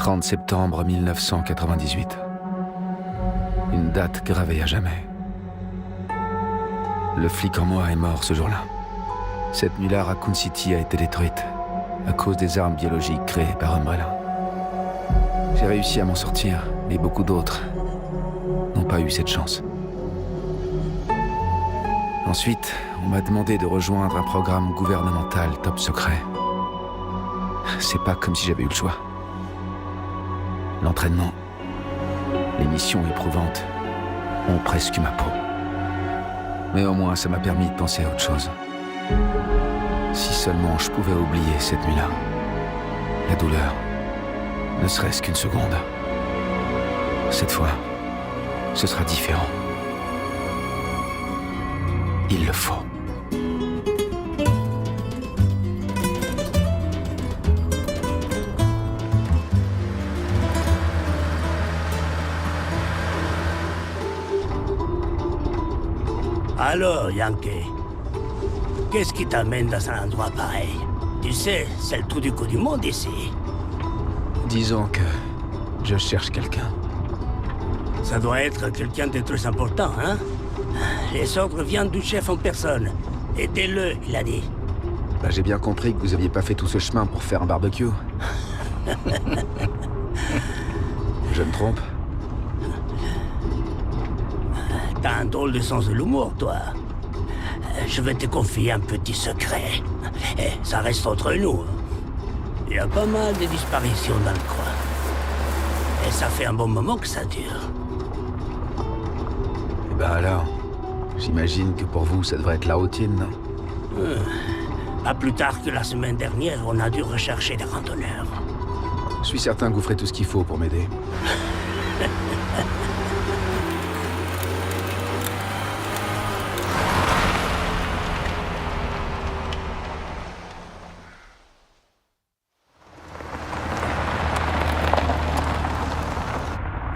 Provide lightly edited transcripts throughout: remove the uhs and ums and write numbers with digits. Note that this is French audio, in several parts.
30 septembre 1998. Une date gravée à jamais. Le flic en moi est mort ce jour-là. Cette nuit-là, Raccoon City a été détruite à cause des armes biologiques créées par Umbrella. J'ai réussi à m'en sortir, mais beaucoup d'autres n'ont pas eu cette chance. Ensuite, on m'a demandé de rejoindre un programme gouvernemental top secret. C'est pas comme si j'avais eu le choix. L'entraînement, les missions éprouvantes ont presque eu ma peau. Mais au moins, ça m'a permis de penser à autre chose. Si seulement je pouvais oublier cette nuit-là. La douleur, ne serait-ce qu'une seconde. Cette fois, ce sera différent. Il le faut. Alors, Yankee, qu'est-ce qui t'amène dans un endroit pareil? Tu sais, c'est le trou du cou du monde ici. Disons que je cherche quelqu'un. Ça doit être quelqu'un de très important, hein? Les ordres viennent du chef en personne. Aidez-le, il a dit. Bah, j'ai bien compris que vous aviez pas fait tout ce chemin pour faire un barbecue. Je me trompe? T'as un drôle de sens de l'humour, toi. Je vais te confier un petit secret. Et ça reste entre nous. Il y a pas mal de disparitions dans le coin. Et ça fait un bon moment que ça dure. Et bah alors, j'imagine que pour vous, ça devrait être la routine, non? Pas plus tard que la semaine dernière, on a dû rechercher des randonneurs. Je suis certain que vous ferez tout ce qu'il faut pour m'aider.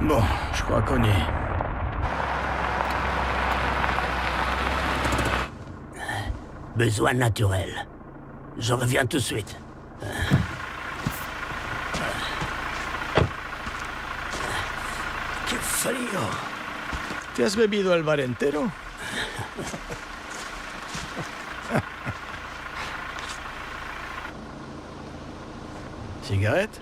Bon, je crois qu'on y est. Besoin naturel. Je reviens tout de suite. ¡Qué frío! ¿Te has bebido el bar entero? ¿Cigarette?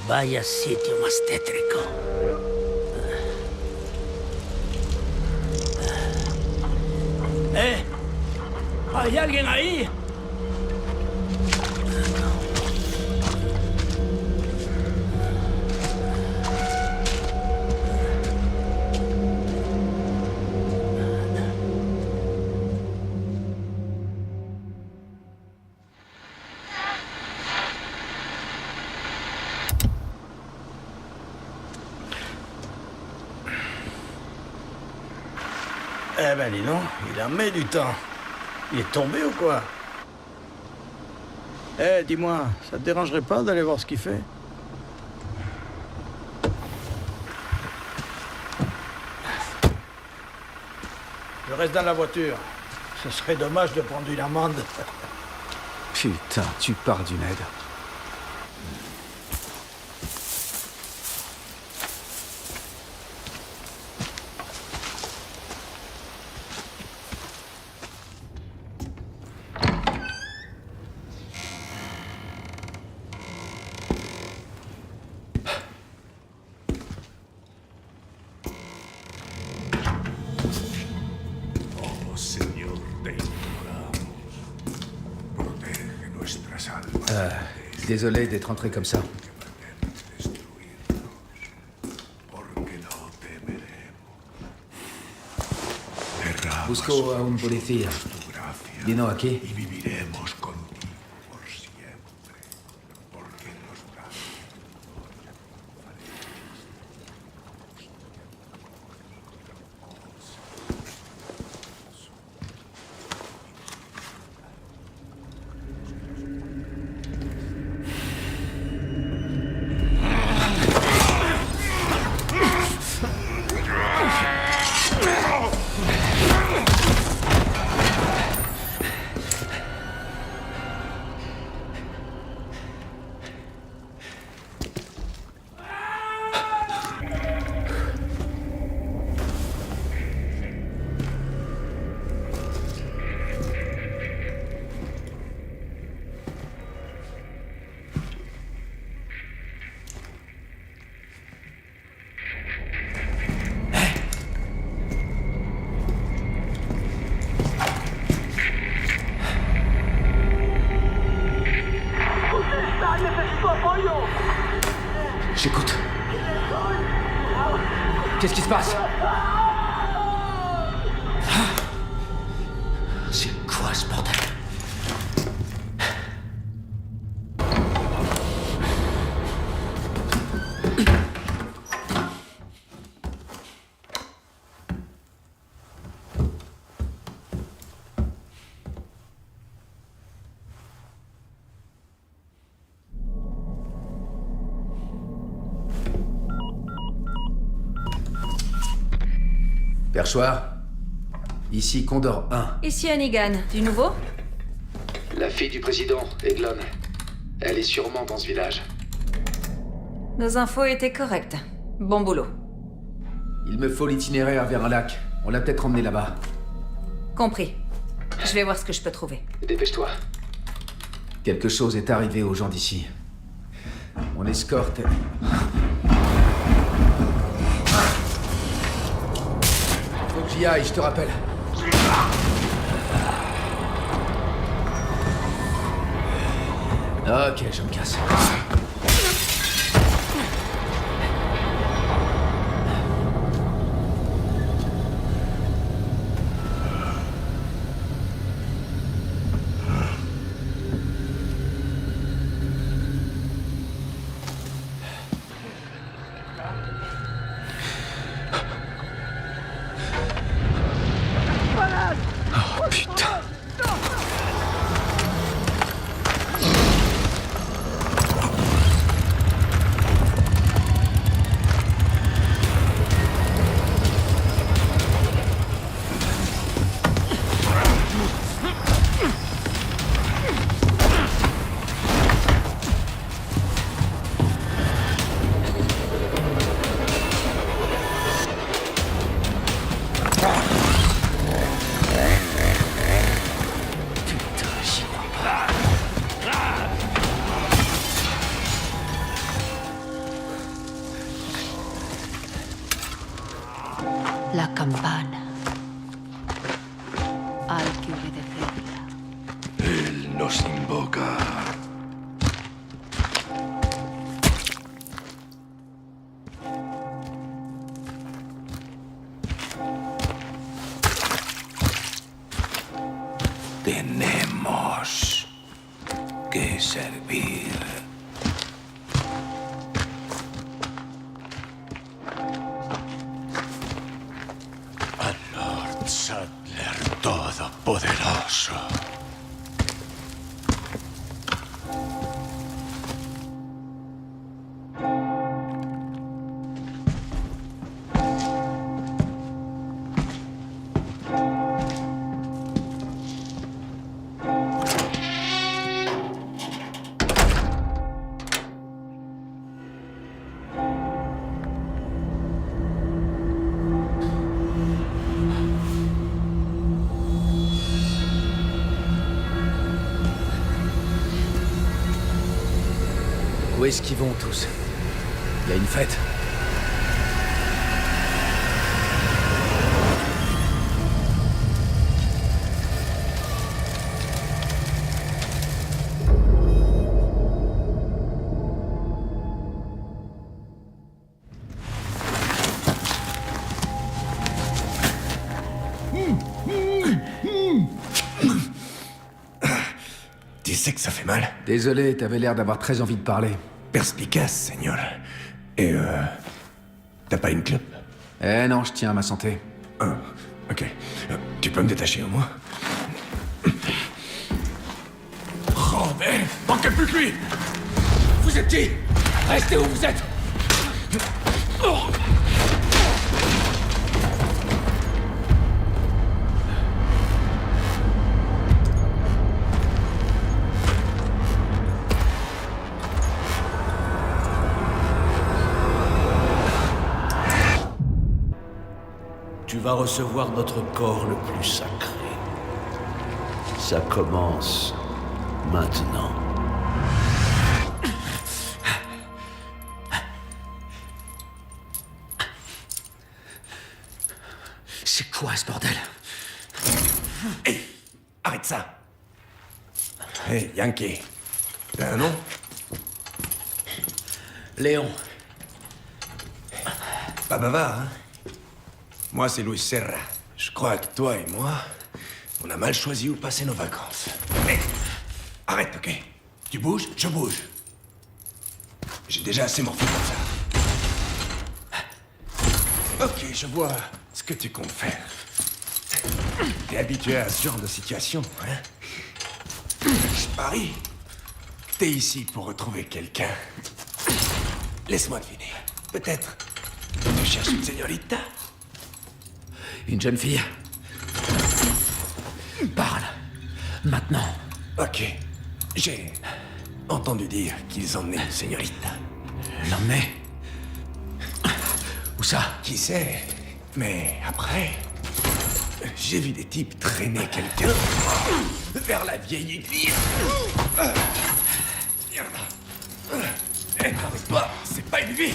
Vaya sitio más tétrico. ¿Hay alguien ahí? Eh ben dis donc, il en met du temps. Il est tombé ou quoi? Eh, dis-moi, ça te dérangerait pas d'aller voir ce qu'il fait? Je reste dans la voiture. Ce serait dommage de prendre une amende. Putain, tu parles d'une aide. Désolé d'être entré comme ça. Busco a un policía. Vino aquí. J'écoute. Qu'est-ce qui se passe? C'est quoi ce bordel? Perchoir. Ici Condor 1. Ici Hannigan. Du nouveau? La fille du président, Eglon. Elle est sûrement dans ce village. Nos infos étaient correctes. Bon boulot. Il me faut l'itinéraire vers un lac. On l'a peut-être emmené là-bas. Compris. Je vais voir ce que je peux trouver. Dépêche-toi. Quelque chose est arrivé aux gens d'ici. Mon escorte... Faut que j'y aille, je te rappelle. Ok, je me casse. Oh putain. La campana. Hay que obedecerla. Él nos invoca. Tenemos que servir. Al Lord Saddler Todopoderoso. Où est-ce qu'ils vont tous? Il y a une fête? Tu sais que ça fait mal? Désolé, t'avais l'air d'avoir très envie de parler. Perspicace, Seigneur. Et t'as pas une clope? Eh non, je tiens à ma santé. Ah, ok. Tu peux me détacher au moins? Robert, manquez plus que lui! Vous êtes qui? Restez où vous êtes! Tu vas recevoir notre corps le plus sacré. Ça commence maintenant. C'est quoi ce bordel? Hé! Arrête ça! Hé, Yankee. T'as un nom? Léon. Pas bavard, hein? Moi, c'est Luis Serra. Je crois que toi et moi, on a mal choisi où passer nos vacances. Mais arrête, ok? Tu bouges, je bouge. J'ai déjà assez morflé comme ça. Ok, je vois ce que tu comptes faire. T'es habitué à ce genre de situation, hein? Je parie que t'es ici pour retrouver quelqu'un. Laisse-moi deviner. Peut-être tu cherches une señorita? Une jeune fille. Parle. Maintenant. Ok. J'ai entendu dire qu'ils emmenaient une señorita. L'emmener. Où ça? Qui sait? Mais après, j'ai vu des types traîner quelqu'un vers la vieille église. Merde. Eh, n'arrête pas, c'est pas une vie.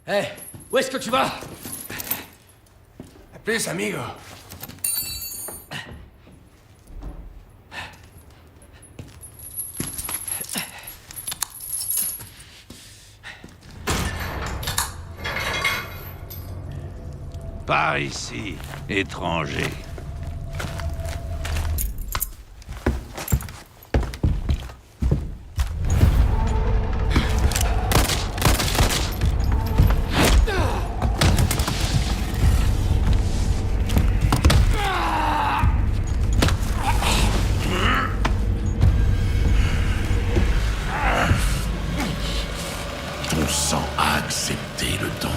Hé, où est-ce que tu vas? À plus, amigo. Par ici, étranger. Ton sang a accepté le don.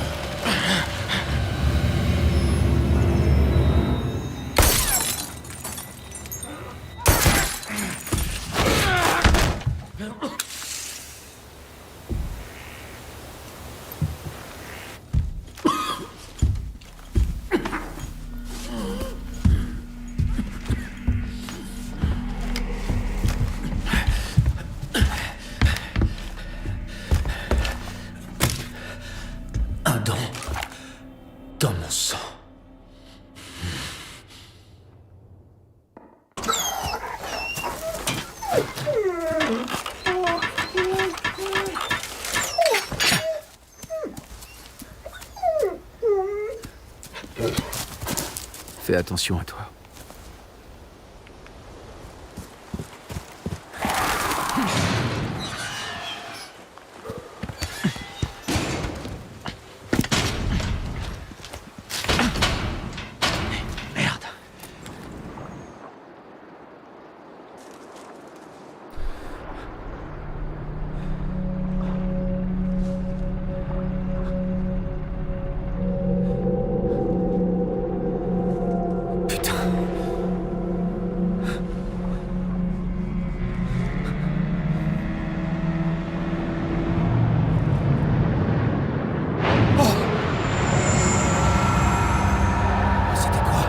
Un don. Dans mon sang. Fais attention à toi. Merde. Putain. C'était quoi?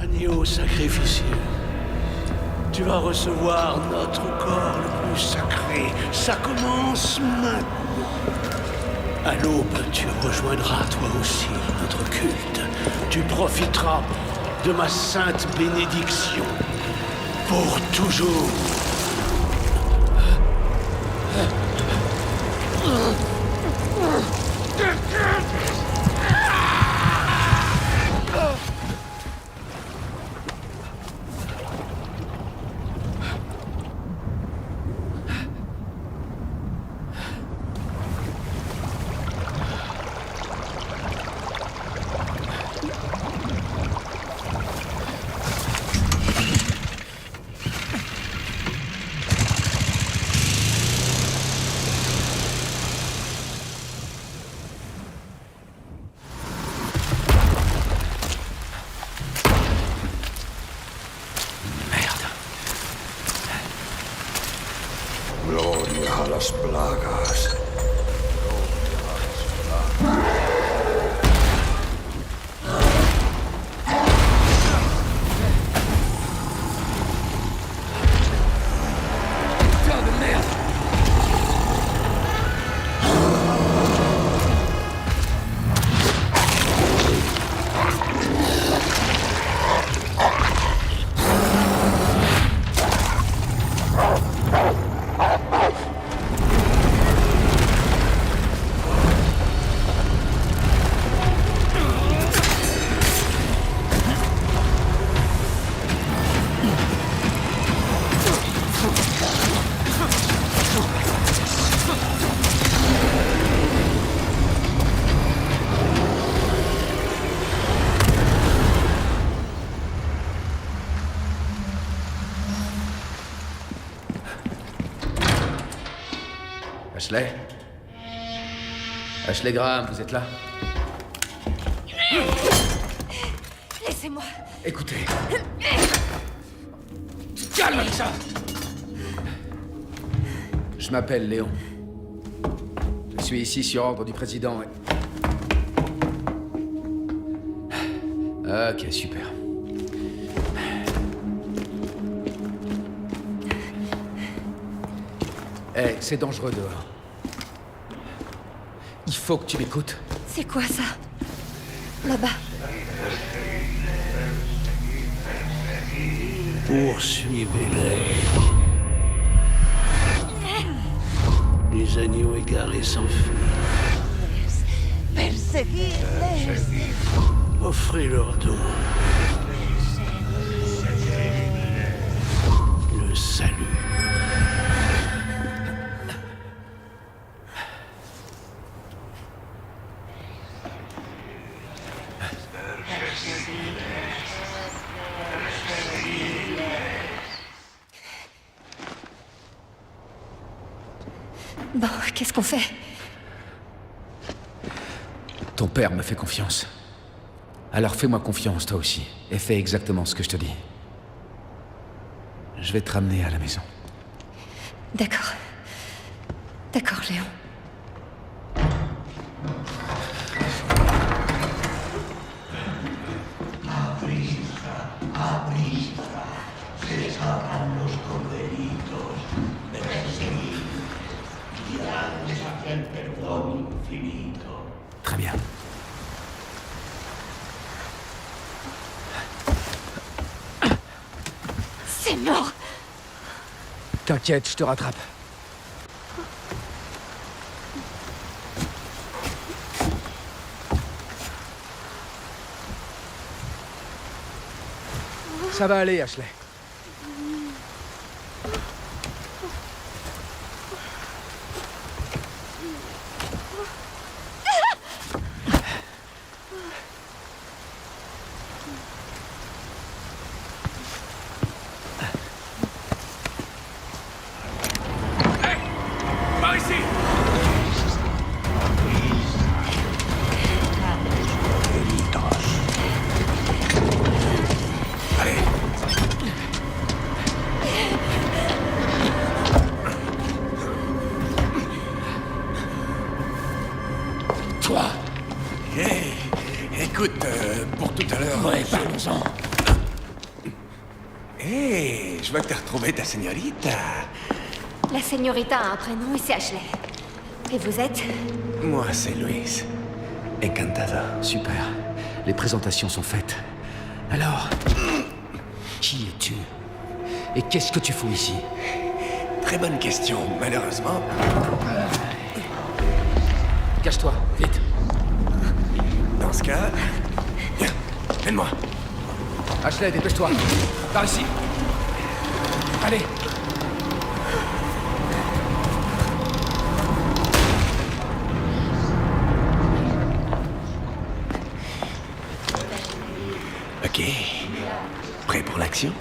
Agneau sacrificiel, tu vas recevoir notre corps le plus sacré. Ça commence maintenant. À l'aube, tu rejoindras toi aussi notre culte. Tu profiteras de ma sainte bénédiction. Pour toujours. Gloria a las plagas. Ashley? Ashley Graham, vous êtes là? Laissez-moi. Écoutez. Calme avec ça! Je m'appelle Léon. Je suis ici sur ordre du président. Ok, super. Hey, c'est dangereux dehors. Il faut que tu m'écoutes. C'est quoi ça? Là-bas. Poursuivez-les. Les agneaux égarés s'enfuient. Perseguidles. Offrez-leur donc le salut. Bon, qu'est-ce qu'on fait? Ton père me fait confiance. Alors fais-moi confiance, toi aussi, et fais exactement ce que je te dis. Je vais te ramener à la maison. D'accord. D'accord, Léon. Très bien. C'est mort! T'inquiète, je te rattrape. Ça va aller, Ashley. Par ici! Allez! Toi! Hé, écoute, pour tout à l'heure... Ouais, parlons-en. Hé, je vois que t'as retrouvé ta señorita. La señorita a un prénom et c'est Ashley. Et vous êtes? Moi, c'est Luis. Encantado. Super. Les présentations sont faites. Alors, qui es-tu? Et qu'est-ce que tu fous ici? Très bonne question, malheureusement. Cache-toi, vite. Dans ce cas... Viens, aide-moi. Ashley, dépêche-toi. Par ici. Allez. Ok. Prêt pour l'action?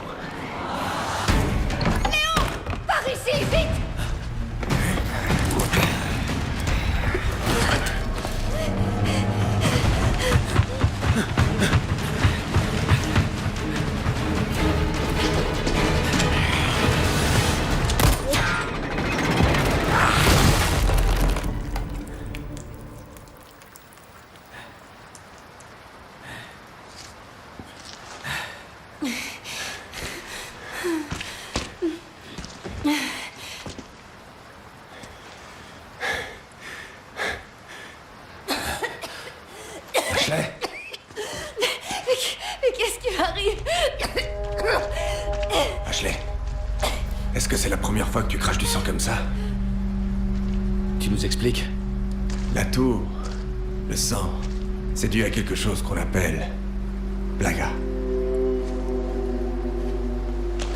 Par ici, vite! Ashley? Mais qu'est-ce qui m'arrive? Ashley, est-ce que c'est la première fois que tu craches du sang comme ça? Tu nous expliques? La toux, le sang, c'est dû à quelque chose qu'on appelle... plaga.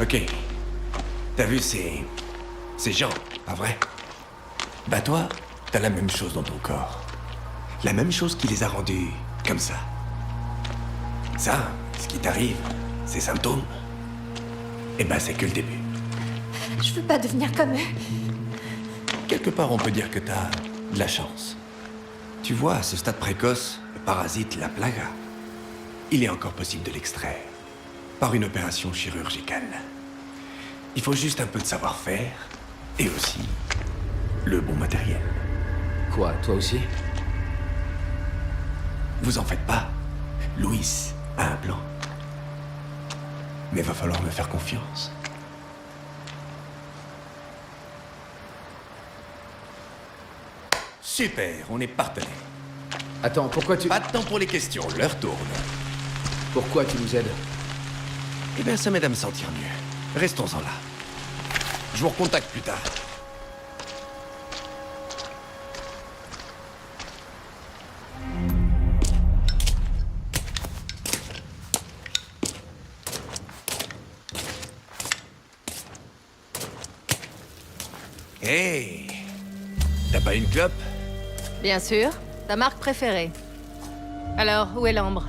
Ok. T'as vu ces gens, pas vrai? Bah toi, t'as la même chose dans ton corps. La même chose qui les a rendus comme ça. Ça, ce qui t'arrive, ces symptômes, eh ben c'est que le début. Je veux pas devenir comme eux. Quelque part, on peut dire que t'as de la chance. Tu vois, à ce stade précoce, le parasite, la plaga, il est encore possible de l'extraire. Par une opération chirurgicale. Il faut juste un peu de savoir-faire, et aussi le bon matériel. Quoi, toi aussi? Vous en faites pas. Luis a un plan. Mais va falloir me faire confiance. Super, on est partenaires. Attends, pourquoi tu... Pas de temps pour les questions, l'heure tourne. Pourquoi tu nous aides? Eh bien, ça m'aide à me sentir mieux. Restons-en là. Je vous recontacte plus tard. Hey! T'as pas une clope? Bien sûr, ta marque préférée. Alors, où est l'ambre?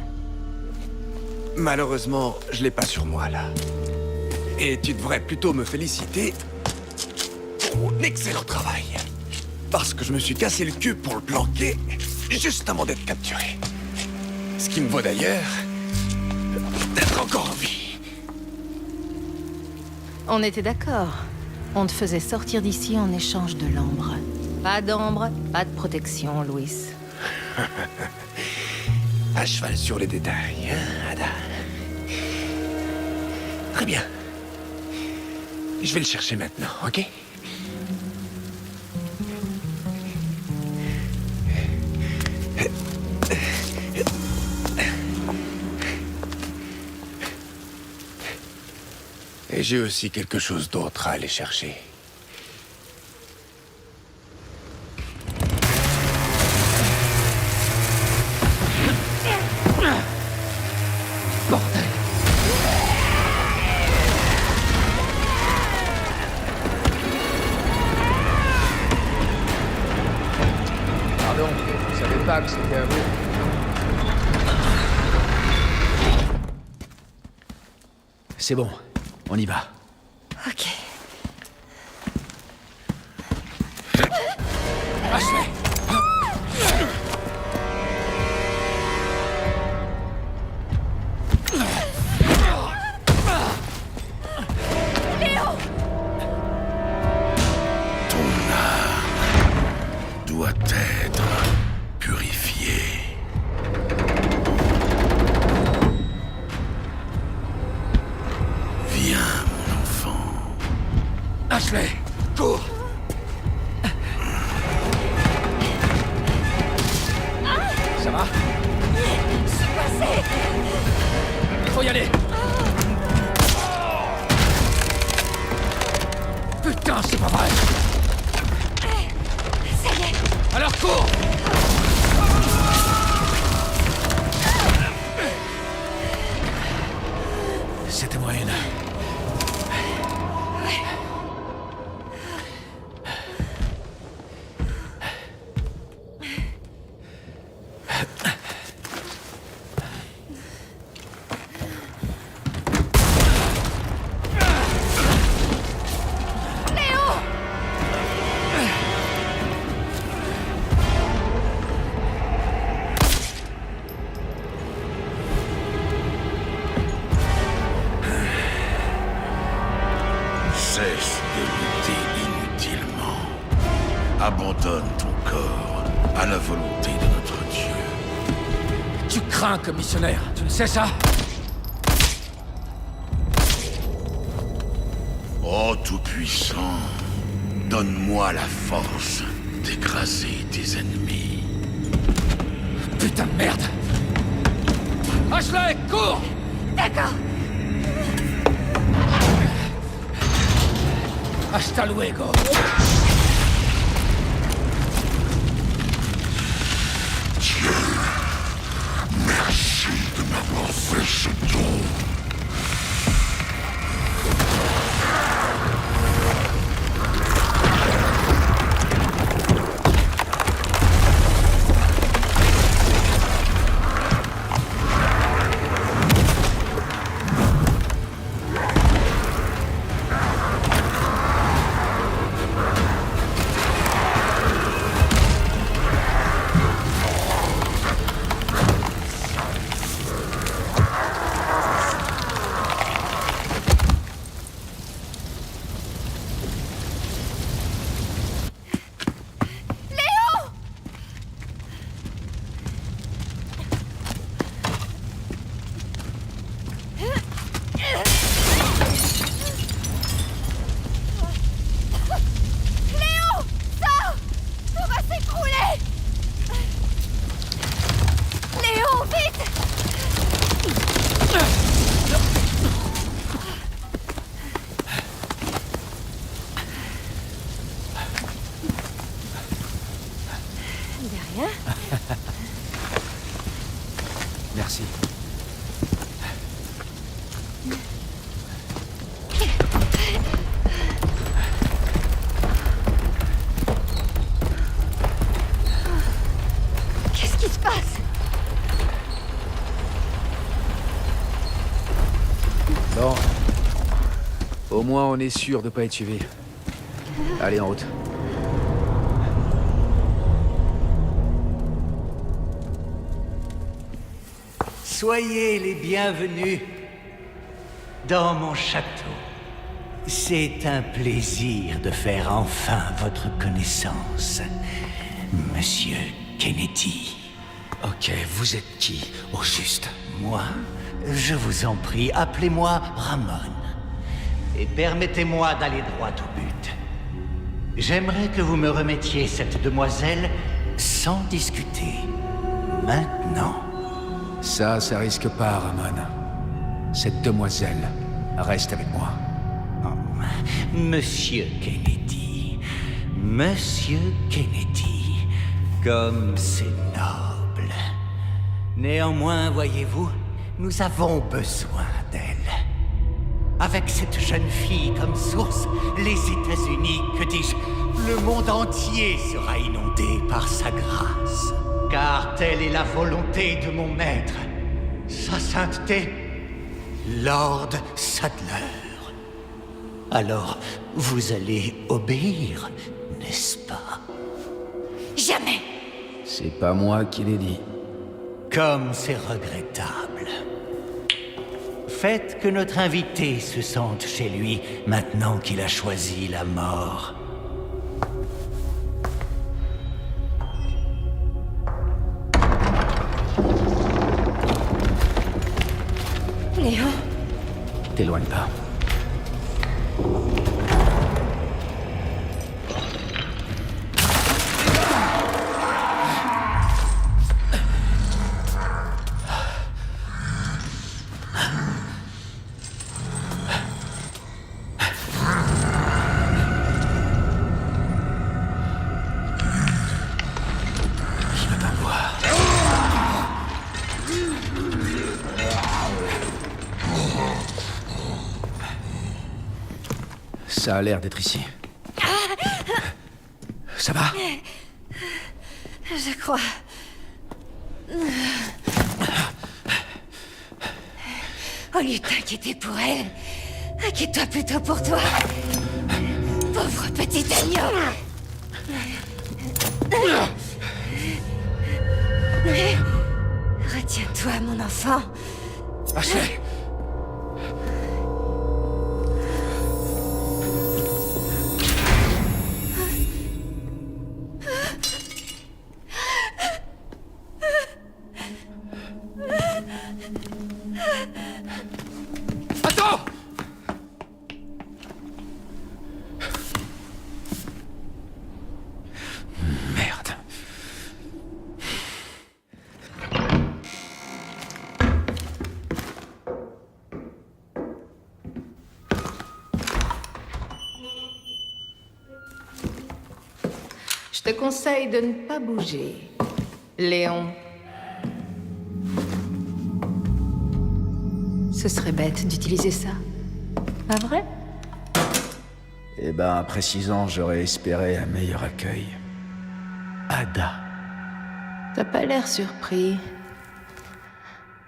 Malheureusement, je l'ai pas sur moi, là. Et tu devrais plutôt me féliciter pour mon excellent travail. Parce que je me suis cassé le cul pour le planquer juste avant d'être capturé. Ce qui me vaut d'ailleurs d'être encore en vie. On était d'accord. On te faisait sortir d'ici en échange de l'ambre. Pas d'ambre, pas de protection, Luis. À cheval sur les détails, hein, Ada? Très bien. Je vais le chercher maintenant, ok? Et j'ai aussi quelque chose d'autre à aller chercher. Pardon, je savais pas que c'était à vous. C'est bon, on y va. Ok. Ashley! Ton âme doit être purifiée. Viens. Ashley, cours! Ça va? Je suis coincée. Faut y aller! Putain, c'est pas vrai! Ça y est. Alors cours! C'était moi une. Cesse de lutter inutilement. Abandonne ton corps à la volonté de notre Dieu. Tu crains comme missionnaire, tu le sais ça? Ô Tout-Puissant, donne-moi la force d'écraser tes ennemis. Putain de merde! Ashley, cours! D'accord. Hasta luego! Merci de m'avoir fait ce don. Merci. Qu'est-ce qui se passe? Bon. Au moins, on est sûr de pas être suivi. Allez, en route. Soyez les bienvenus dans mon château. C'est un plaisir de faire enfin votre connaissance, Monsieur Kennedy. Ok, vous êtes qui, au juste? Moi, je vous en prie, appelez-moi Ramon. Et permettez-moi d'aller droit au but. J'aimerais que vous me remettiez cette demoiselle sans discuter. Maintenant. Ça risque pas, Ramon. Cette demoiselle reste avec moi. Oh, Monsieur Kennedy. Monsieur Kennedy. Comme c'est noble. Néanmoins, voyez-vous, nous avons besoin d'elle. Avec cette jeune fille comme source, les États-Unis, que dis-je, le monde entier sera inondé par sa grâce. Car telle est la volonté de mon maître, sa sainteté, Lord Sadler. Alors, vous allez obéir, n'est-ce pas? Jamais. C'est pas moi qui l'ai dit. Comme c'est regrettable. Faites que notre invité se sente chez lui maintenant qu'il a choisi la mort. Léo? T'éloigne pas. Ça a l'air d'être ici. Ça va? Je crois. Au lieu de t'inquiéter pour elle, inquiète-toi plutôt pour toi. Pauvre petit agneau. Retiens-toi, mon enfant. Ashley! Attends! Merde. Je te conseille de ne pas bouger. Léon. Ce serait bête d'utiliser ça. Pas vrai? Eh ben, après 6 ans, j'aurais espéré un meilleur accueil. Ada. T'as pas l'air surpris.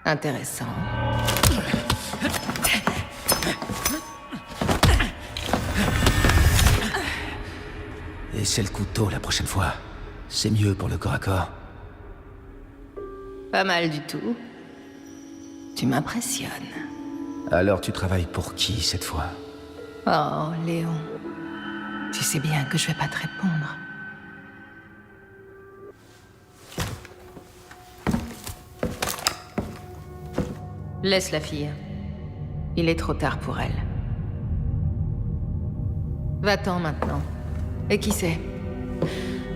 Intéressant. Et c'est le couteau la prochaine fois. C'est mieux pour le corps à corps. Pas mal du tout. Tu m'impressionnes. Alors tu travailles pour qui cette fois? Oh, Léon. Tu sais bien que je vais pas te répondre. Laisse la fille. Il est trop tard pour elle. Va-t'en maintenant. Et qui sait?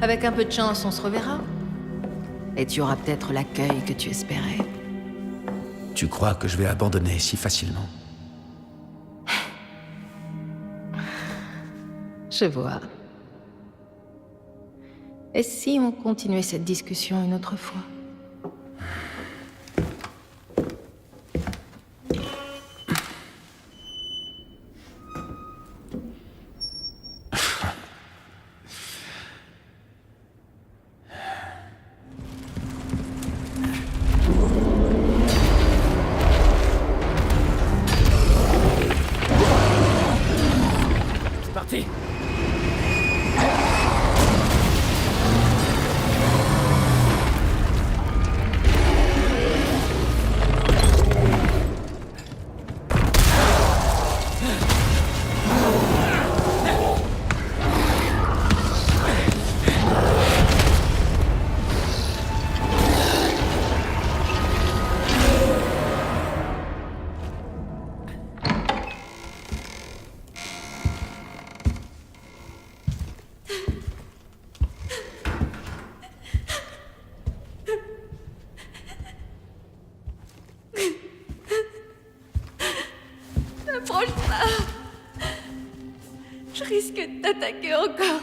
Avec un peu de chance, on se reverra. Et tu auras peut-être l'accueil que tu espérais. Tu crois que je vais abandonner si facilement? Je vois. Et si on continuait cette discussion une autre fois? C'est parti! Approche pas. Je risque de t'attaquer encore.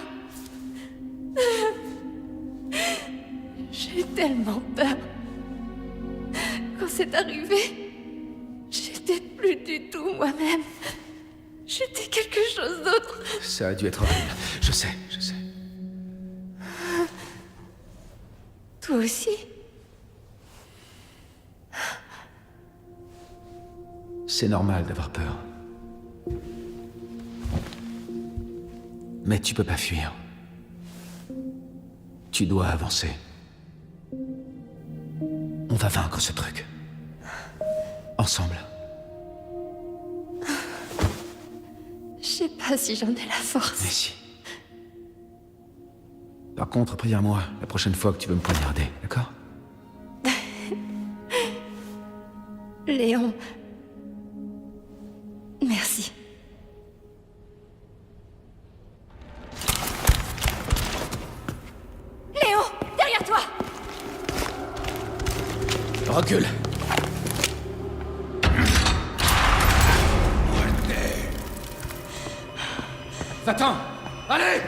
J'ai eu tellement peur. Quand c'est arrivé, j'étais plus du tout moi-même. J'étais quelque chose d'autre. Ça a dû être horrible. Je sais, je sais. Toi aussi? C'est normal d'avoir peur. Mais tu peux pas fuir. Tu dois avancer. On va vaincre ce truc. Ensemble. Je sais pas si j'en ai la force. Mais si. Par contre, préviens-moi la prochaine fois que tu veux me poignarder, d'accord? Léon. Merci. Léon, derrière toi! Recule. Va-t'en! Allez!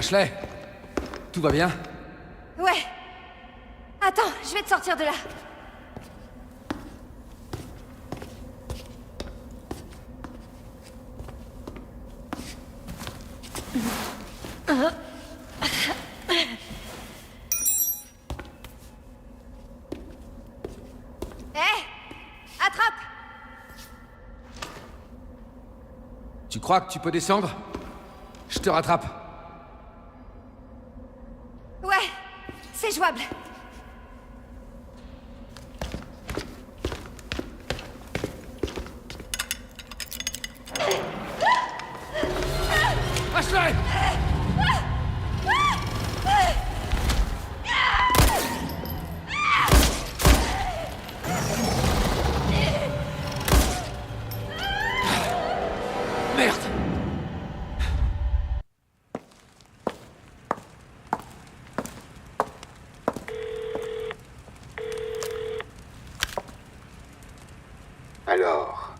Ashley, tout va bien? Ouais. Attends, je vais te sortir de là. Attrape! Tu crois que tu peux descendre? Je te rattrape. Ouais, c'est jouable. Ashley! Merde! Alors,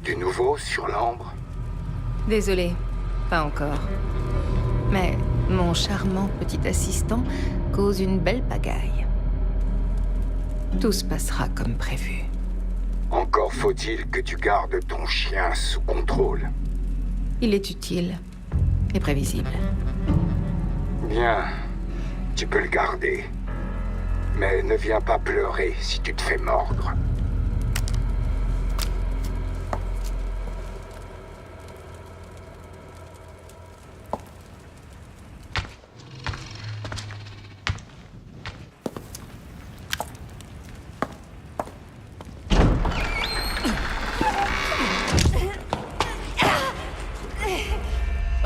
du nouveau sur l'Ambre? Désolé, pas encore. Mais mon charmant petit assistant cause une belle pagaille. Tout se passera comme prévu. Encore faut-il que tu gardes ton chien sous contrôle. Il est utile et prévisible. Bien, tu peux le garder. Mais ne viens pas pleurer si tu te fais mordre.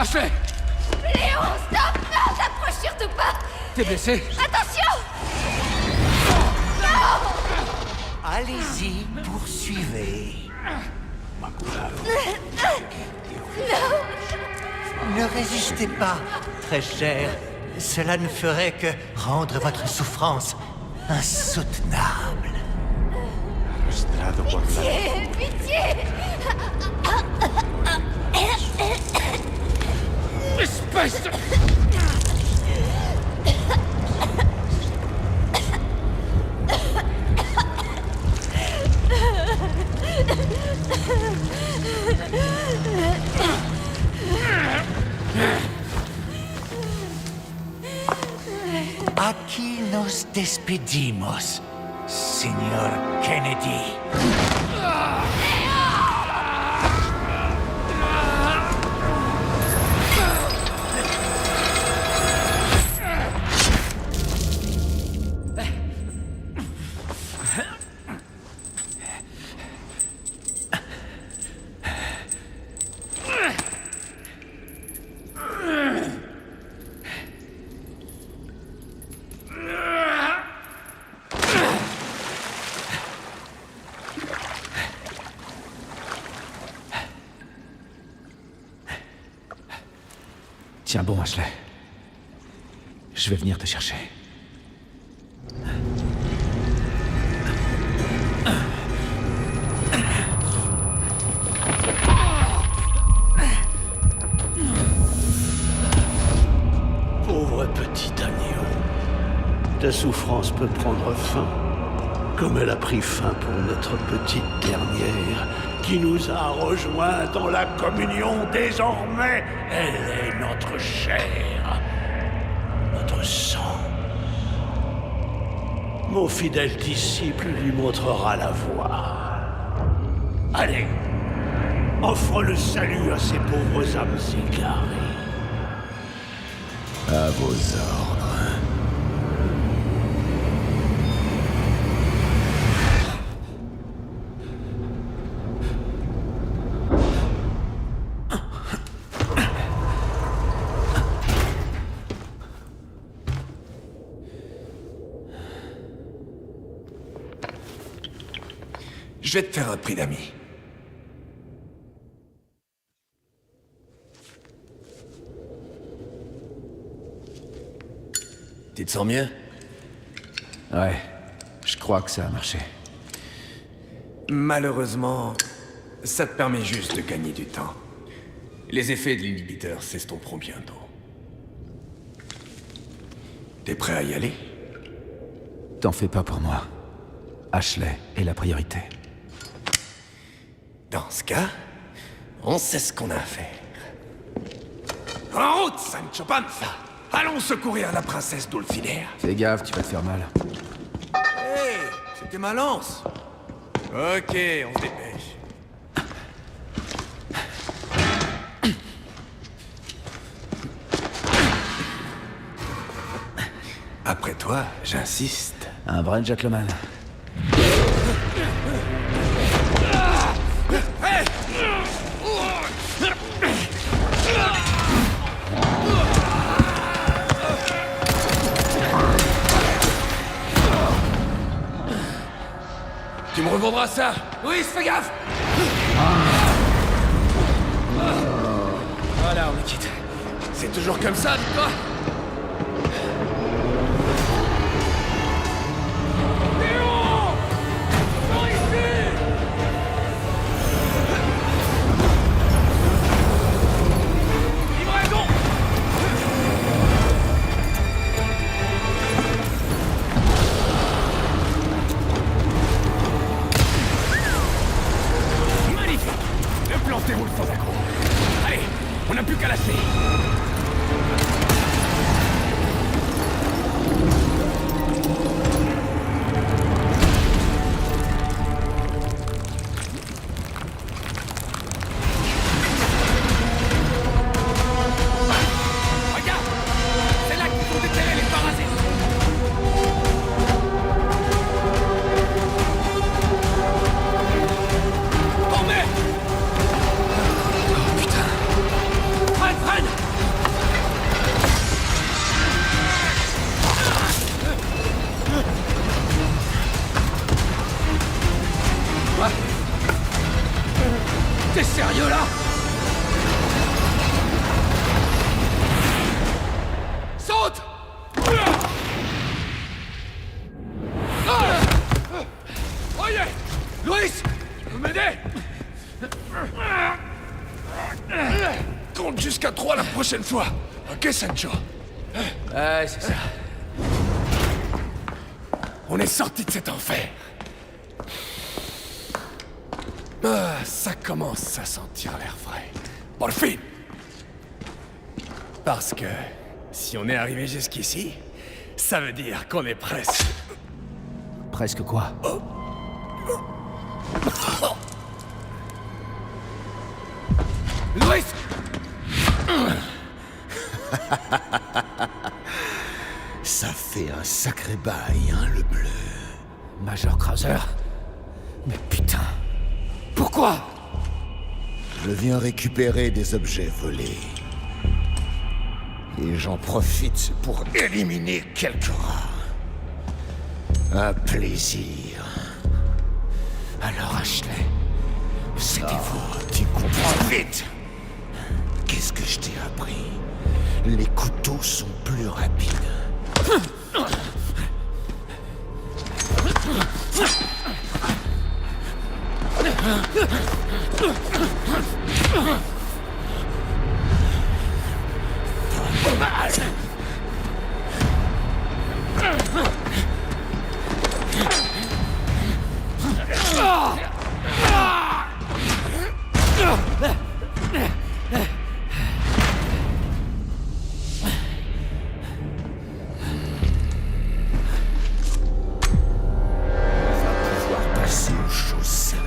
Ashley! Léon, stop! Non, t'approches surtout pas! T'es blessé? Attention! Allez-y, poursuivez. Ne résistez pas, très cher. Cela ne ferait que rendre votre souffrance insoutenable. Pitié! Pitié! Espèce de... Aquí nos despedimos, señor Kennedy. Tiens bon, Ashley. Je vais venir te chercher. Pauvre petit agneau. Ta souffrance peut prendre fin, comme elle a pris fin pour notre petite dernière, qui nous a rejoints dans la communion désormais. Elle est notre chair, notre sang. Mon fidèle disciple lui montrera la voie. Allez, offre le salut à ces pauvres âmes égarées. À vos ordres. Je vais te faire un prix d'amis. Tu te sens mieux? Ouais, je crois que ça a marché. Malheureusement, ça te permet juste de gagner du temps. Les effets de l'inhibiteur s'estomperont bientôt. T'es prêt à y aller? T'en fais pas pour moi. Ashley est la priorité. Dans ce cas, on sait ce qu'on a à faire. En route, Sancho Panza! Allons secourir la princesse Dulcinea. Fais gaffe, tu vas te faire mal. Hey, c'était ma lance. Ok, on se dépêche. Après toi, j'insiste. Un vrai gentleman. Hey! Tu me revendras ça? Oui, fais gaffe! Voilà, on est quitte. C'est toujours comme ça, dis-toi? Déroule sans accroc. Allez, on n'a plus qu'à lâcher. Regarde, c'est là qu'il faut déterrer les parasites. T'es sérieux là? Saute! Oh yeah! Louis! Tu peux m'aider? Compte jusqu'à 3 la prochaine fois. Ok, Sancho? Ouais, c'est ça. On est sorti de cet enfer. Ah, ça commence à sentir l'air frais. Por fin! Parce que si on est arrivé jusqu'ici, ça veut dire qu'on est presque... Presque quoi? Louis! Ça fait un sacré bail, hein, le bleu. Major Krauser? Mais putain... Pourquoi? Je viens récupérer des objets volés. Et j'en profite pour éliminer quelques rats. Un plaisir. Alors Ashley, c'était vous. Tu comprends vite. Qu'est-ce que je t'ai appris? Les couteaux sont plus rapides. Passer aux choses sérieuses.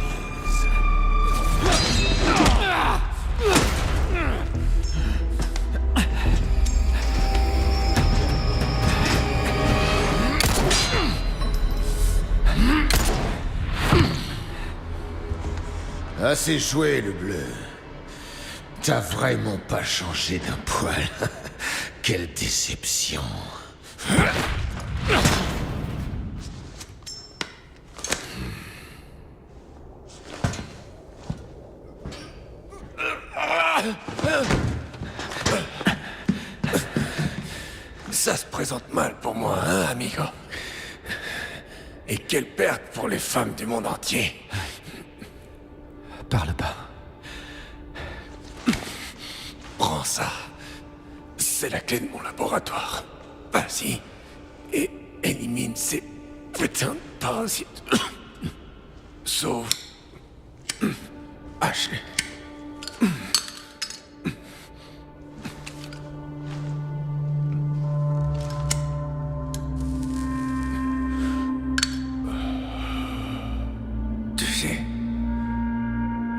Assez joué, le bleu. T'as vraiment pas changé d'un poil. Quelle déception. Ça se présente mal pour moi, hein, amigo? Et quelle perte pour les femmes du monde entier. Parle pas. Prends ça. C'est la clé de mon laboratoire. Vas-y, et élimine ces putains de parasites. Sauve Ashley. Tu sais,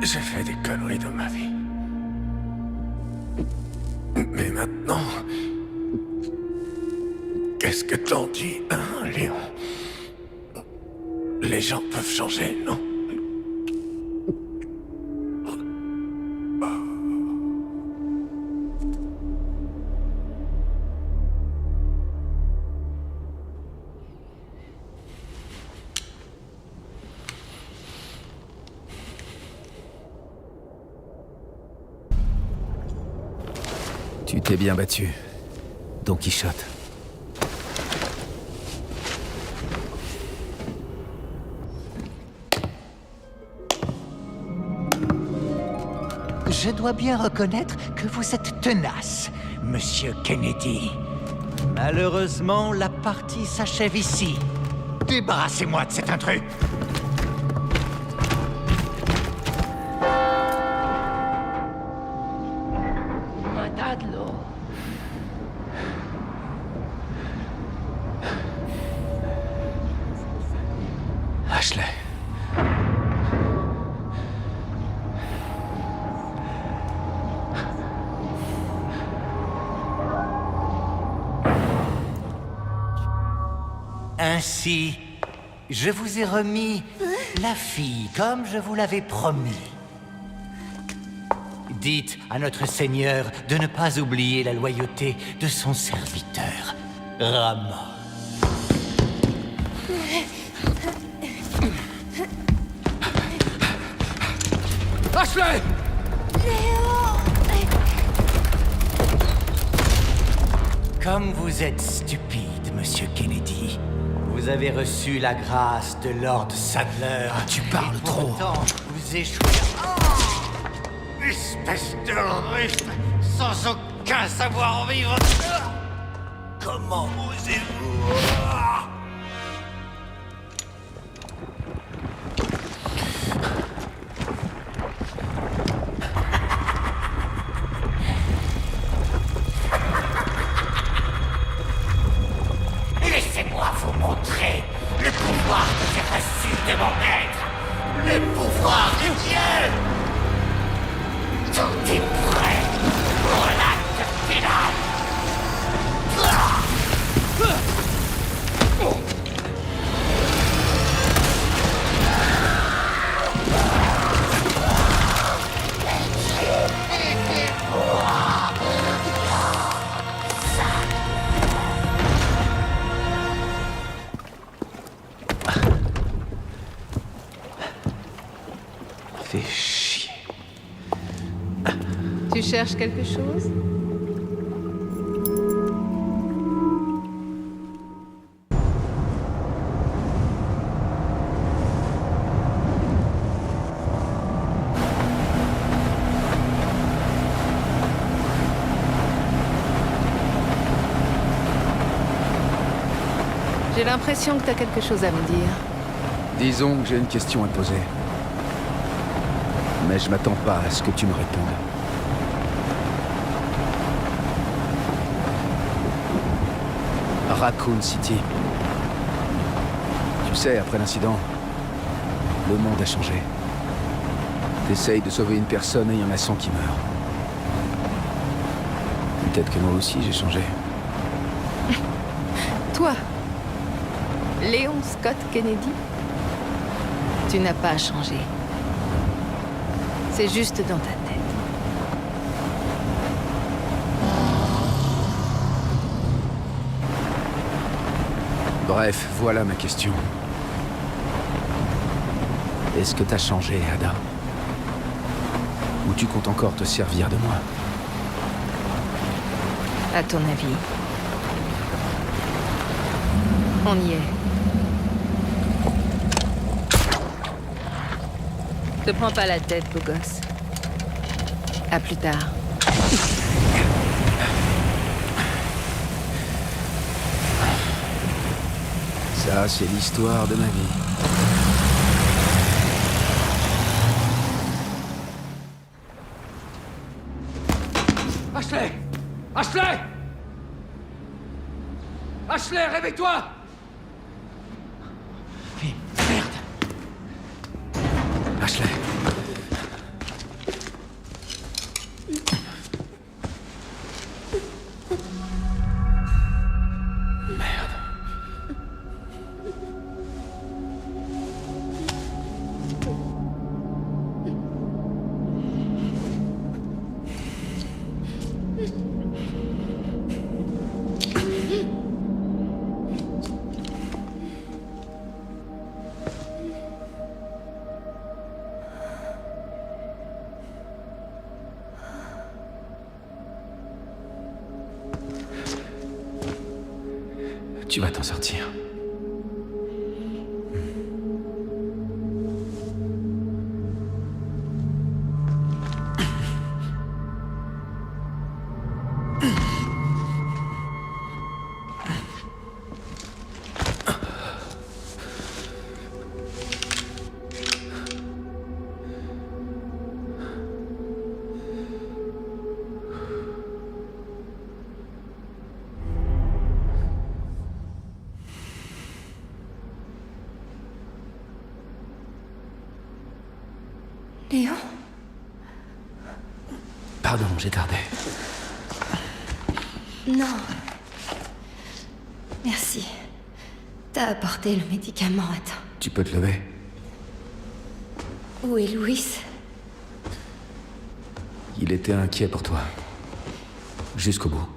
j'ai fait des conneries dans ma vie. Mais maintenant... Qu'est-ce que t'en dis, hein, Léon? Les gens peuvent changer, non? Tu t'es bien battu, Don Quichotte. Je dois bien reconnaître que vous êtes tenace, Monsieur Kennedy. Malheureusement, la partie s'achève ici. Débarrassez-moi de cet intrus. Matadlo. Ashley. Ainsi, je vous ai remis la fille, comme je vous l'avais promis. Dites à notre Seigneur de ne pas oublier la loyauté de son serviteur, Ramon. Ashley! Comme vous êtes stupide, Monsieur Kennedy, vous avez reçu la grâce de Lord Sadler. Tu parles trop. Pourtant, vous échouez. Espèce de russe, sans aucun savoir-vivre. Comment osez-vous? Laissez-moi vous montrer le pouvoir que j'ai reçu de mon maître, le pouvoir de Dieu. Tout est prêt pour l'acte final. Fais chier. Tu cherches quelque chose? J'ai l'impression que t'as quelque chose à me dire. Disons que j'ai une question à te poser. Mais je m'attends pas à ce que tu me répondes. Raccoon City. Tu sais, après l'incident, le monde a changé. T'essayes de sauver une personne et il y en a 100 qui meurent. Peut-être que moi aussi j'ai changé. Toi, Léon Scott Kennedy, tu n'as pas changé. C'est juste dans ta tête. Bref, voilà ma question. Est-ce que t'as changé, Ada? Ou tu comptes encore te servir de moi? À ton avis? On y est. Te prends pas la tête, beau gosse. À plus tard. Ça, c'est l'histoire de ma vie. Ashley! Ashley! Ashley, réveille-toi! Merde! Ashley. Tu vas t'en sortir. Léon? Pardon, j'ai tardé. Non. Merci. T'as apporté le médicament à temps. Tu peux te lever? Où est Louis? Il était inquiet pour toi. Jusqu'au bout.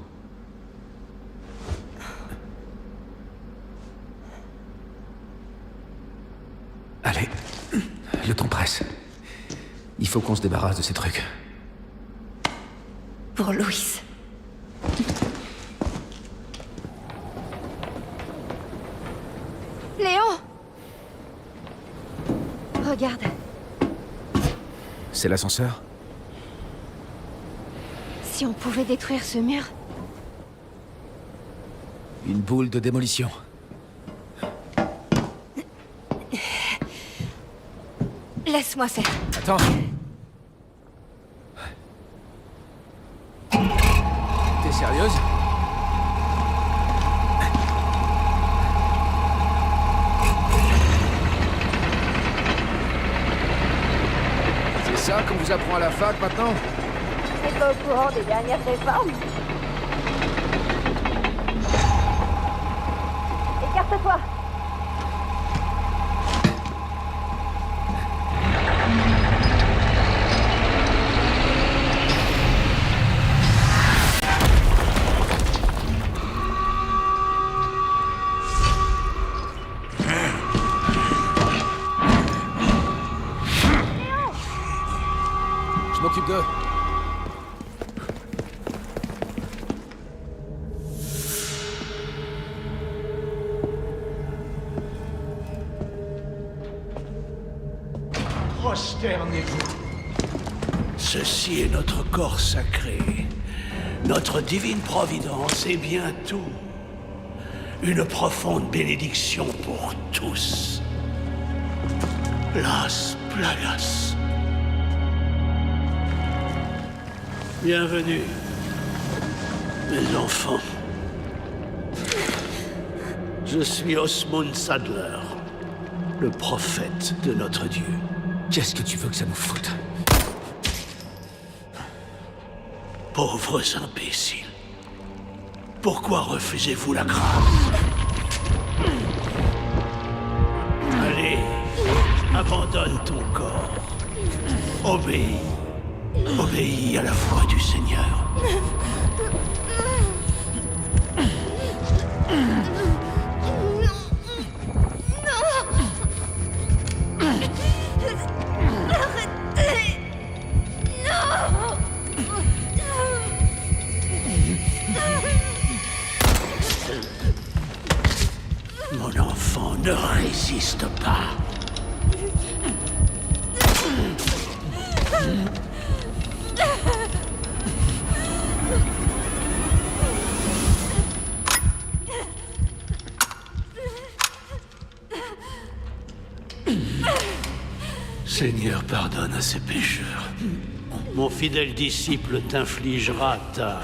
Allez, le temps presse. Il faut qu'on se débarrasse de ces trucs. Pour Louis. Léon! Regarde. C'est l'ascenseur? Si on pouvait détruire ce mur. Une boule de démolition. Laisse-moi faire. Attends. T'es sérieuse? C'est ça qu'on vous apprend à la fac maintenant? T'es pas au courant des dernières réformes? Écarte-toi! Je m'occupe d'eux. Prosternez-vous. Ceci est notre corps sacré, notre divine providence et bientôt une profonde bénédiction pour tous. Las Plagas. Bienvenue, mes enfants. Je suis Osmond Sadler, le prophète de notre Dieu. Qu'est-ce que tu veux que ça nous foute? Pauvres imbéciles. Pourquoi refusez-vous la grâce? Allez, abandonne ton corps. Obéis. Obéis à la voix du Seigneur. Mon enfant, ne résiste pas. Seigneur, pardonne à ses pécheurs. Mon fidèle disciple t'infligera ta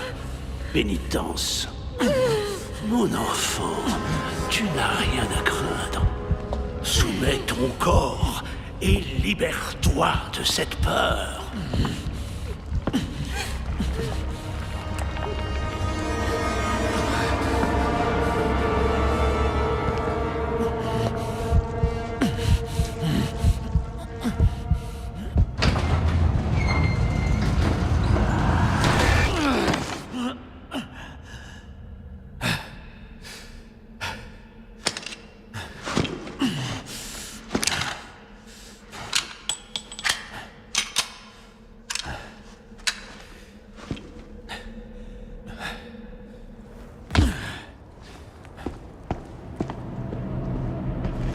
pénitence. Mon enfant, tu n'as rien à craindre. Soumets ton corps et libère-toi de cette peur.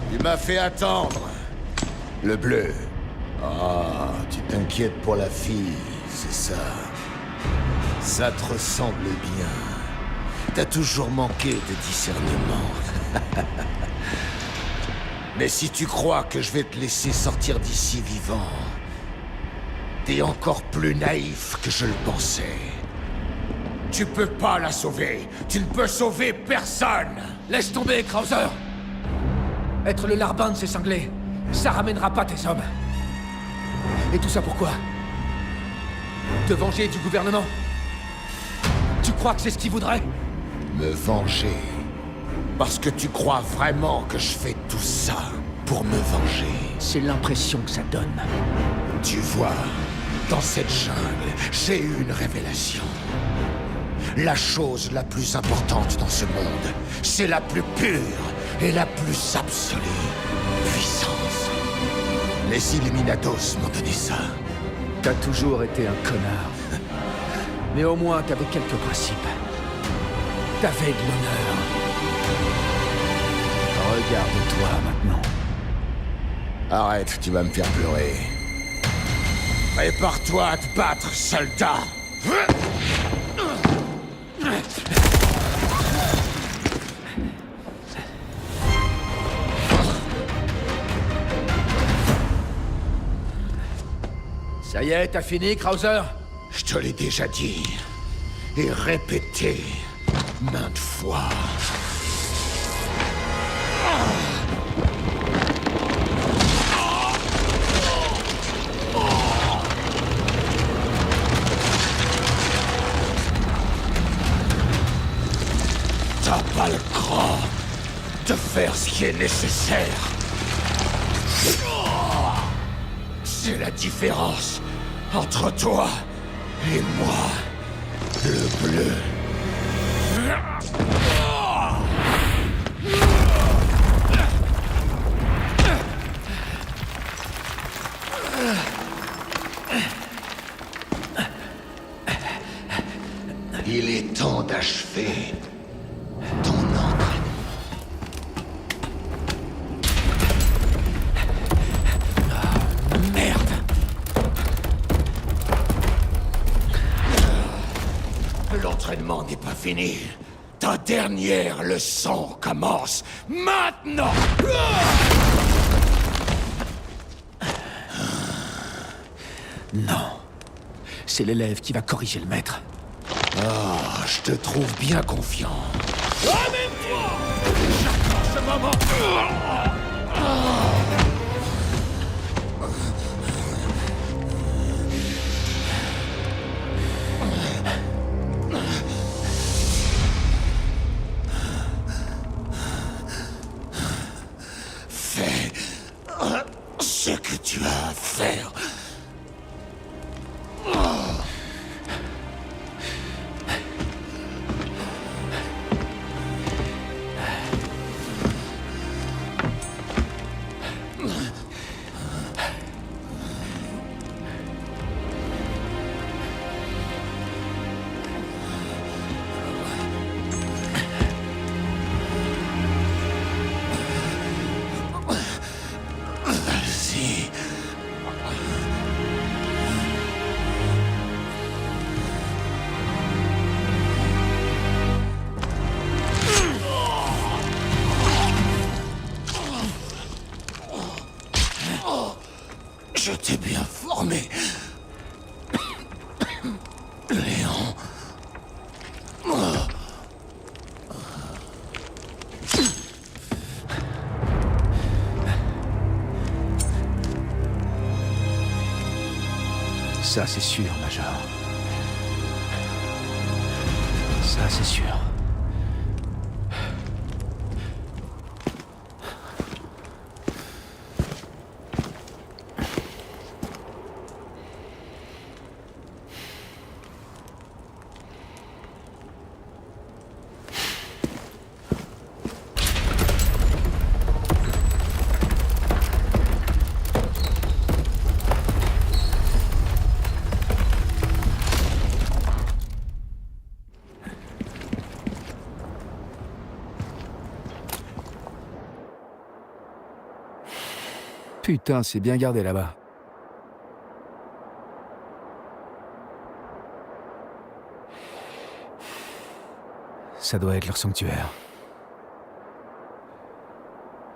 Tu m'as fait attendre. Le bleu. Ah, tu t'inquiètes pour la fille, c'est ça. Ça te ressemble bien. T'as toujours manqué de discernement. Mais si tu crois que je vais te laisser sortir d'ici vivant, t'es encore plus naïf que je le pensais. Tu peux pas la sauver. Tu ne peux sauver personne. Laisse tomber, Krauser. Être le larbin de ces cinglés, ça ramènera pas tes hommes. Et tout ça pourquoi? Te venger du gouvernement? Tu crois que c'est ce qu'ils voudraient? Me venger. Parce que tu crois vraiment que je fais tout ça pour me venger. C'est l'impression que ça donne. Tu vois, dans cette jungle, j'ai eu une révélation. La chose la plus importante dans ce monde, c'est la plus pure et la plus absolue puissance. Les Illuminados m'ont donné ça. T'as toujours été un connard. Mais au moins t'avais quelques principes. T'avais de l'honneur. Regarde-toi maintenant. Arrête, tu vas me faire pleurer. Prépare-toi à te battre, soldat. Ça y est, t'as fini, Krauser? Je te l'ai déjà dit. Et répété maintes fois. T'as pas le cran de faire ce qui est nécessaire. C'est la différence entre toi et moi, le bleu. Il est temps d'achever ton entraînement. Merde! L'entraînement n'est pas fini. Ta dernière leçon commence maintenant! Non. C'est l'élève qui va corriger le maître. Ah, je te trouve bien confiant. Amène-toi! J'attends ce moment! Fais ce que tu as à faire. Ça, c'est sûr, Major. Ça, c'est sûr. Putain, c'est bien gardé là-bas. Ça doit être leur sanctuaire.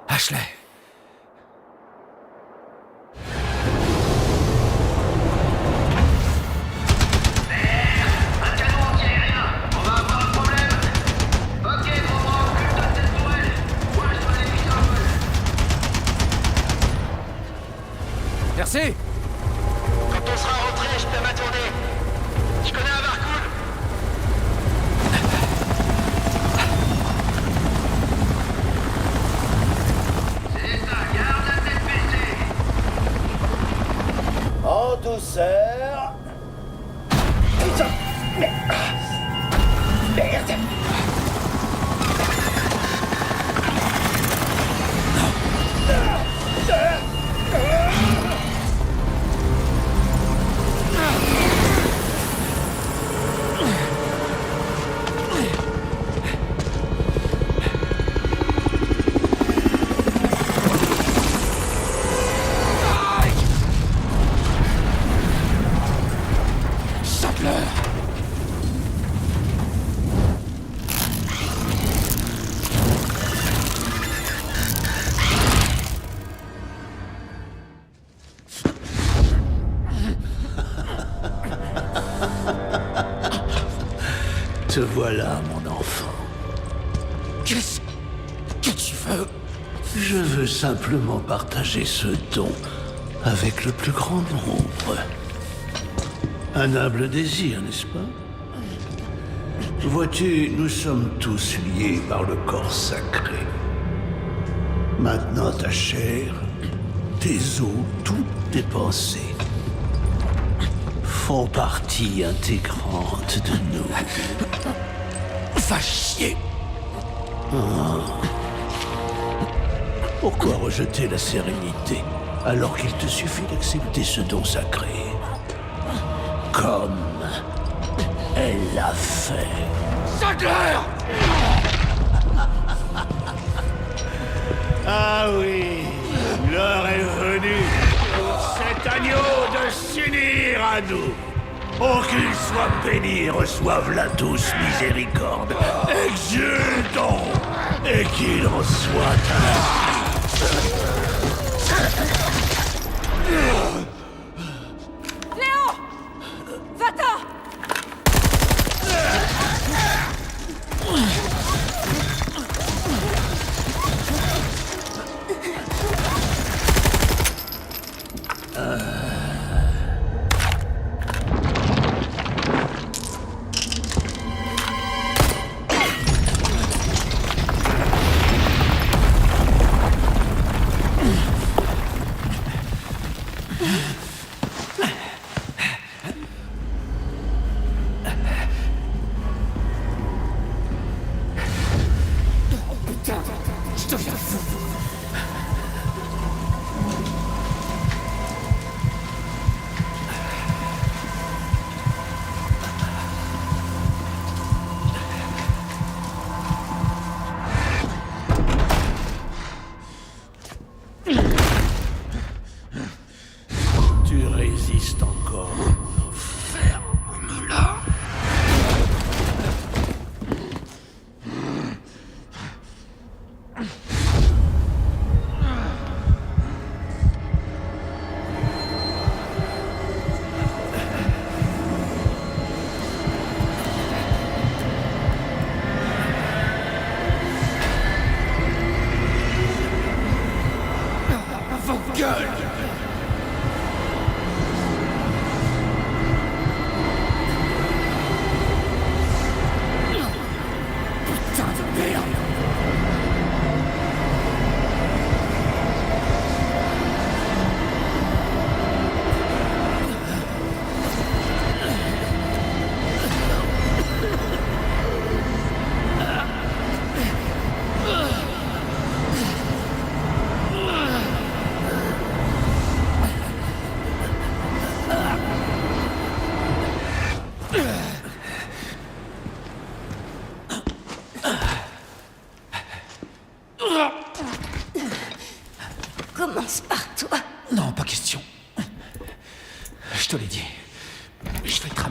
Ashley! Merci. Quand on sera rentré, je peux m'attendre. Je connais un bar cool. C'est ça, garde la tête baissée. En douceur. Putain, merde. Te voilà, mon enfant. Qu'est-ce que tu veux? Je veux simplement partager ce don avec le plus grand nombre. Un humble désir, n'est-ce pas? Vois-tu, nous sommes tous liés par le corps sacré. Maintenant, ta chair, tes os, toutes tes pensées font partie intégrante de nous. Va chier! Pourquoi rejeter la sérénité alors qu'il te suffit d'accepter ce don sacré? Comme elle l'a fait. Sancler! Ah oui, l'heure est venue pour cet agneau de s'unir à nous. Oh, qu'il soit béni et reçoive la douce miséricorde. Exultons, et qu'il en soit ainsi. Léon! Va-t'en!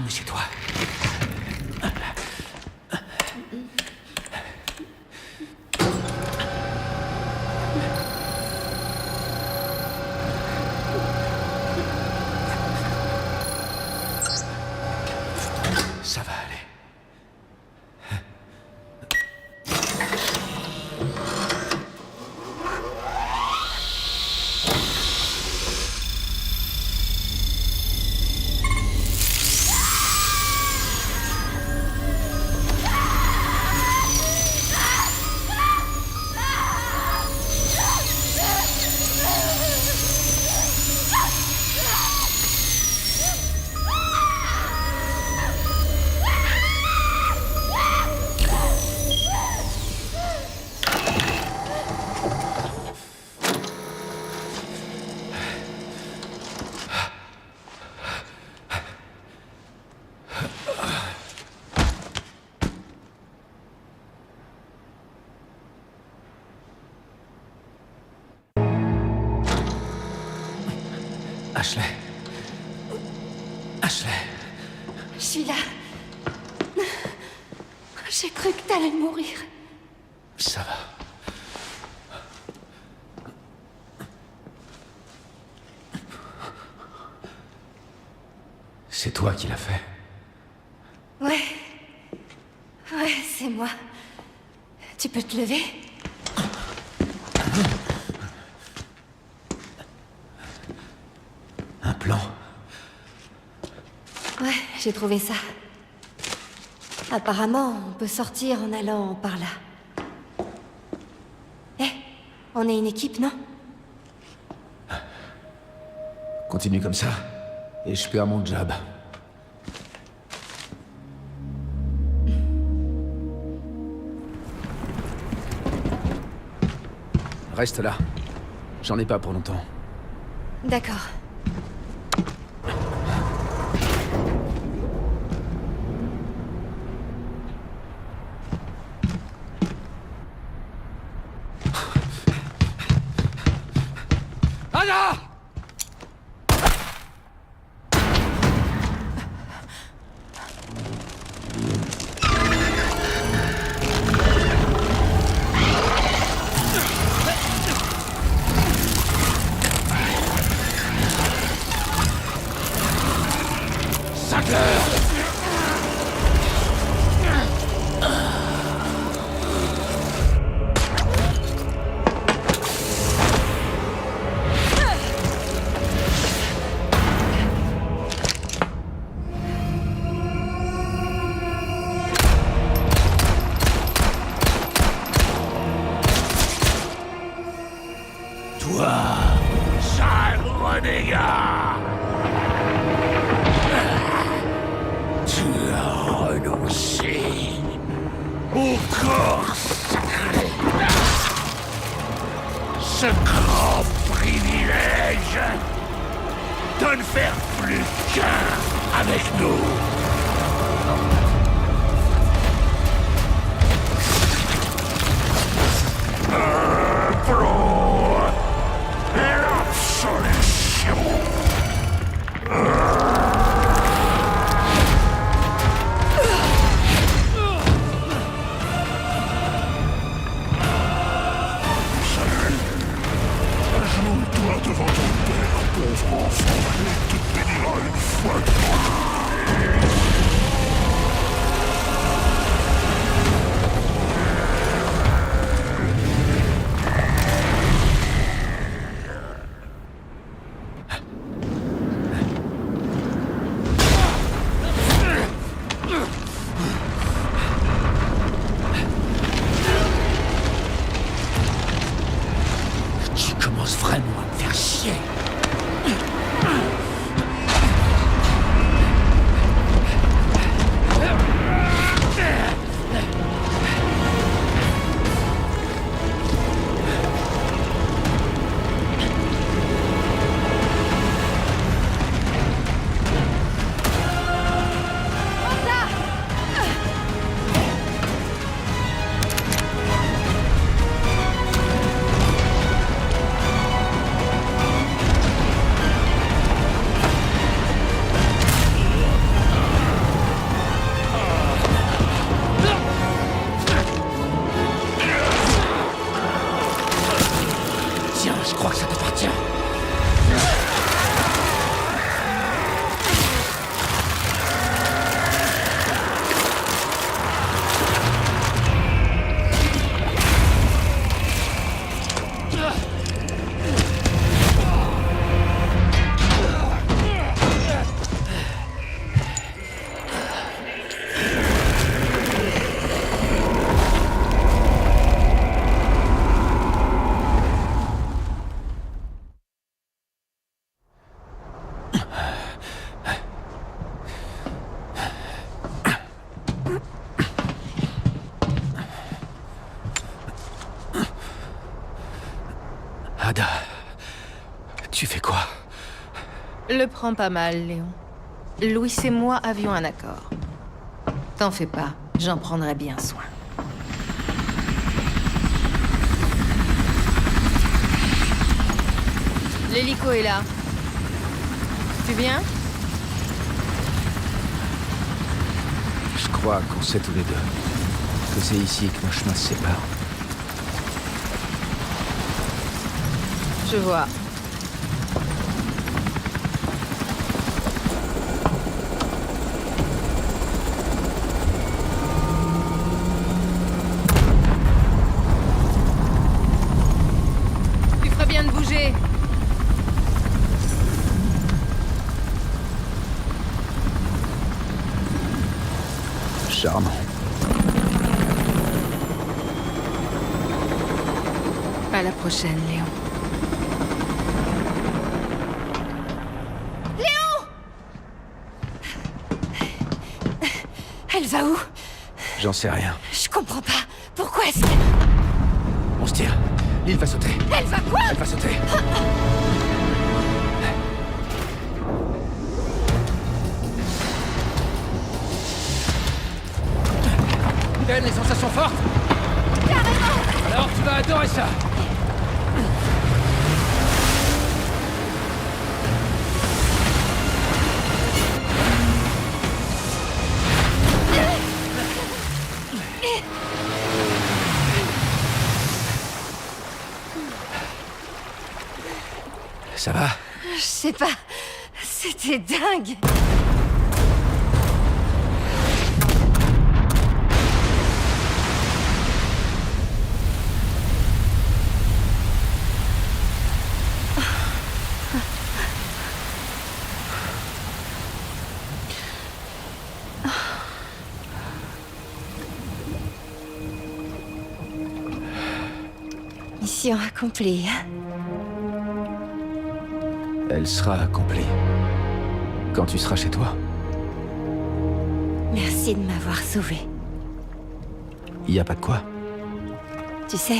mais c'est toi. Ça va aller. Ashley. Ashley. Je suis là. J'ai cru que t'allais mourir. Ça va. C'est toi qui l'as fait. Ouais. Ouais, c'est moi. Tu peux te lever? Un plan? Ouais, j'ai trouvé ça. Apparemment, on peut sortir en allant par là. Eh, on est une équipe, non? Continue comme ça, et je perds mon job. Reste là. J'en ai pas pour longtemps. D'accord. Anna! Toi, sale renégat! Tu as renoncé au corps sacré. Ce grand privilège de ne faire plus qu'un avec nous. Agenouille-toi devant ton père, pauvre enfant, et tu te béniras une fois de plus. Tu fais quoi? Le prends pas mal, Léon. Louis et moi avions un accord. T'en fais pas, j'en prendrai bien soin. L'hélico est là. Tu viens? Je crois qu'on sait tous les deux que c'est ici que nos chemins se séparent. Je vois. Tu ferais bien de bouger. Charmant. À la prochaine, Léon. Elle va où? J'en sais rien. Je comprends pas. Pourquoi est-ce que... On se tire. L'île va sauter. Elle va quoi? Elle va sauter. T'aimes les sensations fortes? Carrément! Alors tu vas adorer ça. Ça va? Je sais pas. C'était dingue. Mission accomplie. Elle sera accomplie. Quand tu seras chez toi. Merci de m'avoir sauvé. Y a pas de quoi. Tu sais,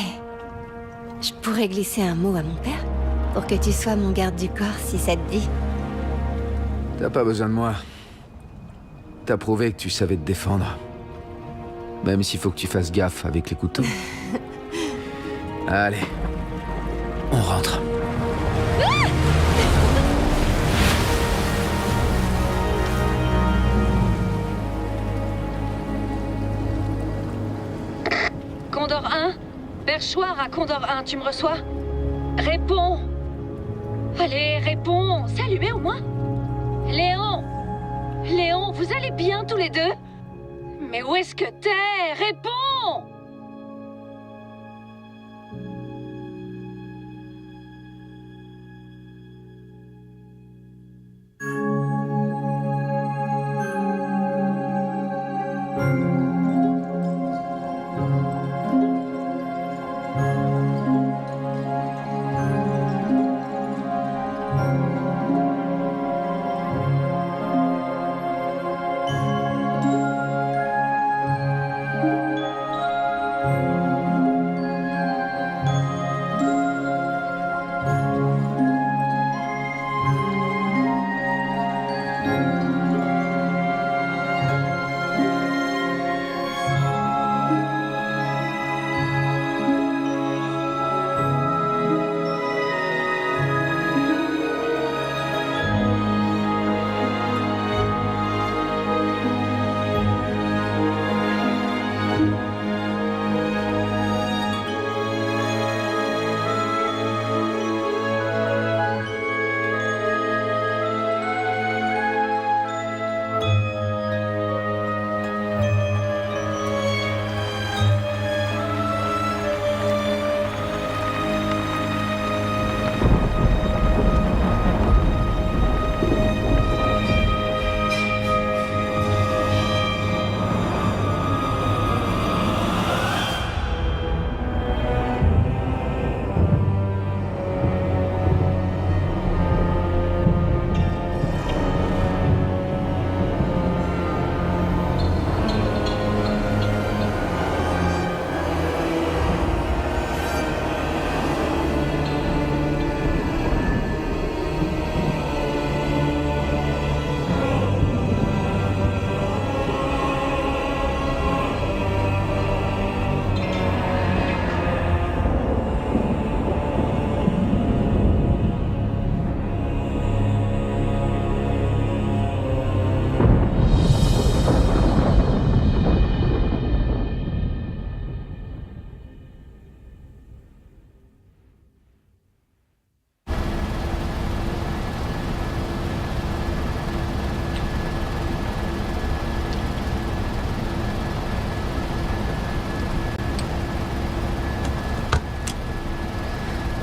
je pourrais glisser un mot à mon père pour que tu sois mon garde du corps si ça te dit. T'as pas besoin de moi. T'as prouvé que tu savais te défendre. Même s'il faut que tu fasses gaffe avec les couteaux. Allez. On rentre. Condor 1? Perchoir à Condor 1, tu me reçois? Réponds! Allez, réponds! C'est allumé au moins? Léon! Léon, vous allez bien tous les deux? Mais où est-ce que t'es? Réponds!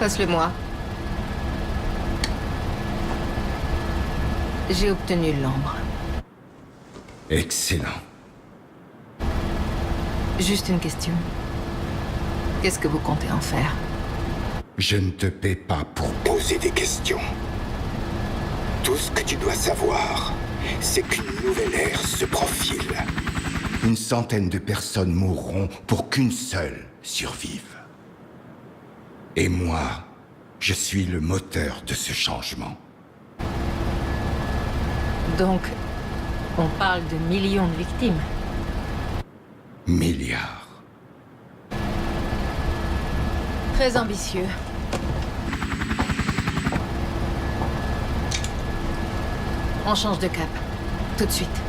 Passe-le-moi. J'ai obtenu l'ambre. Excellent. Juste une question. Qu'est-ce que vous comptez en faire? Je ne te paie pas pour poser des questions. Tout ce que tu dois savoir, c'est qu'une nouvelle ère se profile. Une centaine de personnes mourront pour qu'une seule survive. Et moi, je suis le moteur de ce changement. Donc, on parle de millions de victimes. Milliards. Très ambitieux. On change de cap. Tout de suite.